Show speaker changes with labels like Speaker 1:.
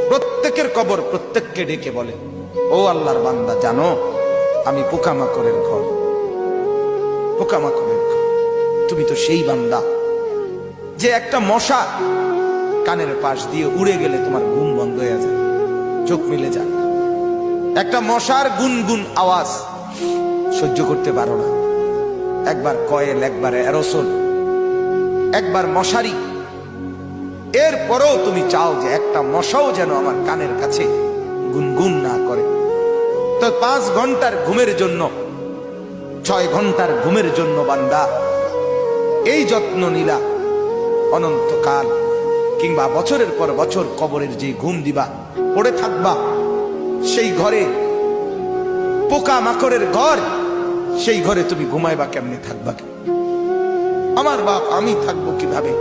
Speaker 1: প্রত্যেকের কবর প্রত্যেককে ডেকে বলে, ও আল্লাহর বান্দা, জানো আমি পোকামাকড়ের ঘর, পোকামাকড়ের ঘর। তুমি তো সেই বান্দা যে একটা মশা কানের পাশ দিয়ে উড়ে গেলে তোমার ঘুম বন্ধ হয়ে যায়, চোখ মিলে যায়। একটা মশার গুনগুন আওয়াজ সহ্য করতে পারো না। একবার কয়েল, একবার অ্যারোসোল, একবার মশারি, এরপরেও তুমি চাও যে একটা মশাও যেন আমার কানের কাছে গুনগুন না করে। তো 5 ঘন্টার ঘুমের জন্য, 6 ঘন্টার ঘুমের জন্য বান্দা এই যত্ন নিলা, অনন্তকাল কিংবা বছরের পর বছর কবরের যে ঘুম দিবা, পড়ে থাকবা সেই ঘরে, পোকা মাকড়ের ঘর, সেই ঘরে তুমি ঘুমাইবা কেমনে, থাকবা? আমার বাপ, আমি থাকবো কিভাবে?